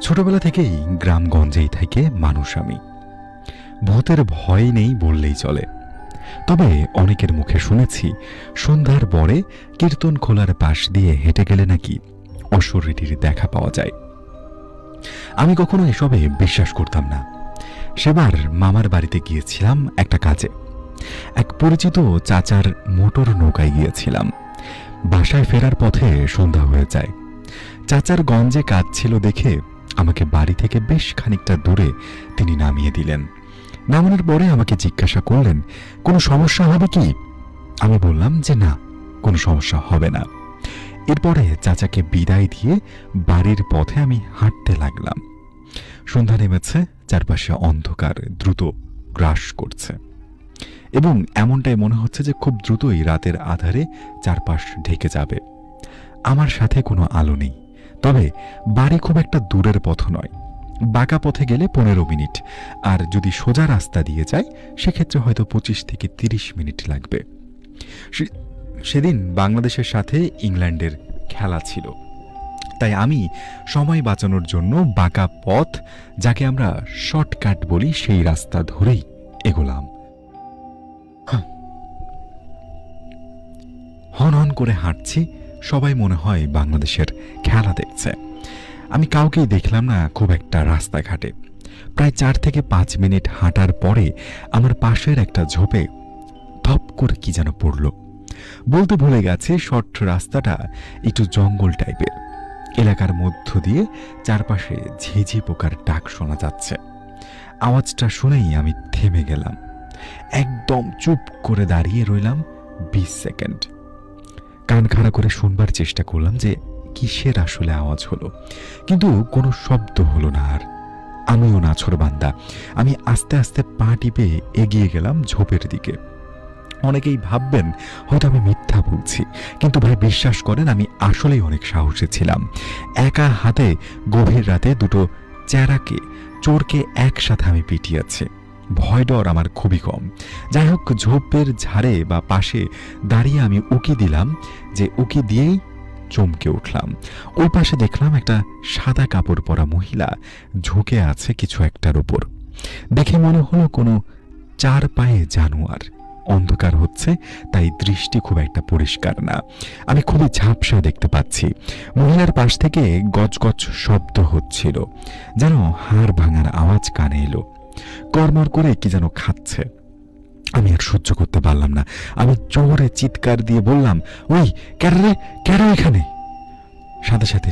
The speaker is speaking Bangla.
ছোটবেলা থেকেই গ্রামগঞ্জেই থেকে মানুষ আমি। ভূতের ভয় নেই বললেই চলে। তবে অনেকের মুখে শুনেছি সন্ধ্যার পরে কীর্তন খোলার পাশ দিয়ে হেঁটে গেলে নাকি অশরীরীর দেখা পাওয়া যায়। আমি কখনো এসবে বিশ্বাস করতাম না। সেবার মামার বাড়িতে গিয়েছিলাম একটা কাজে। এক পরিচিত চাচার মোটর নৌকায় গিয়েছিলাম। বাসায় ফেরার পথে সন্ধ্যা হয়ে যায়। চাচার গঞ্জে কাজ ছিল দেখে আমাকে বাড়ি থেকে বেশ খানিকটা দূরে তিনি নামিয়ে দিলেন। নামানোর পরে আমাকে জিজ্ঞাসা করলেন, কোনো সমস্যা হবে কি? আমি বললাম যে না, কোনো সমস্যা হবে না। এরপরে চাচাকে বিদায় দিয়ে বাড়ির পথে আমি হাঁটতে লাগলাম। সন্ধ্যা নেমেছে, চারপাশে অন্ধকার দ্রুত গ্রাস করছে এবং এমনটাই মনে হচ্ছে যে খুব দ্রুতই রাতের আধারে চারপাশ ঢেকে যাবে। আমার সাথে কোনো আলো নেই, তবে বাড়ি খুব একটা দূরের পথ নয়। বাঁকা পথে গেলে 15 মিনিট, আর যদি সোজা রাস্তা দিয়ে যায় সেক্ষেত্রে হয়তো 25 থেকে 30 মিনিট লাগবে। সেদিন বাংলাদেশের সাথে ইংল্যান্ডের খেলা ছিল, তাই আমি সময় বাঁচানোর জন্য বাঁকা পথ, যাকে আমরা শর্টকাট বলি, সেই রাস্তা ধরেই এগোলাম। হন হন করে হাঁটছি, সবাই মনে হয় বাংলাদেশের খেলা দেখছে। আমি কাউকেই দেখলাম না খুব একটা রাস্তাঘাটে। প্রায় 4 থেকে 5 মিনিট হাঁটার পরে আমার পাশের একটা ঝোপে ধপ করে কি যেন পড়ল। বলতে ভুলে গেছে, শর্ট রাস্তাটা একটু জঙ্গল টাইপের। এলাকার মধ্য দিয়ে চারপাশে ঝিঝি পোকার ডাক শোনা যাচ্ছে। আওয়াজটা শুনেই আমি থেমে গেলাম। একদম চুপ করে দাঁড়িয়ে রইলাম 20 সেকেন্ড। কান খাড়া করে শুনবার চেষ্টা করলাম যে কিসের আসলে আওয়াজ হলো, কিন্তু কোনো শব্দ হলো না। আর আমিও নাছোড়বান্দা, আমি আস্তে আস্তে পা টিপে এগিয়ে গেলাম ঝোপের দিকে। অনেকেই ভাববেন হয়তো আমি মিথ্যা বলছি, কিন্তু ভাই বিশ্বাস করেন, আমি আসলেই অনেক সাহসী ছিলাম। একা হাতে গভীর রাতে দুটো চেরাকে চোরকে একসাথে আমি পিটিয়েছি। ভয় ডর আমার খুবই কম। যাই হোক, ঝোপের ঝাড়ে বা পাশে দাঁড়িয়ে আমি উকি দিলাম, যে উকি দিয়েই চমকে উঠলাম। ওই পাশে দেখলাম একটা সাদা কাপড় পরা মহিলা ঝুঁকে আছে কিছু একটার উপর। দেখে মনে হলো কোনো 4 পায়ে জানোয়ার। অন্ধকার হচ্ছে, তাই দৃষ্টি খুব একটা পরিষ্কার না। আমি খুবই ঝাপসা দেখতে পাচ্ছি। মহিলার পাশ থেকে গজগজ শব্দ হচ্ছিল, যেন হাড় ভাঙার আওয়াজ কানে এলো। কর্মর করে কি যেন খাচ্ছে। আমি আর সহ্য করতে পারলাম না। আমি জোরে চিৎকার দিয়ে বললাম, ওই ক্যারে এখানে। সাথে সাথে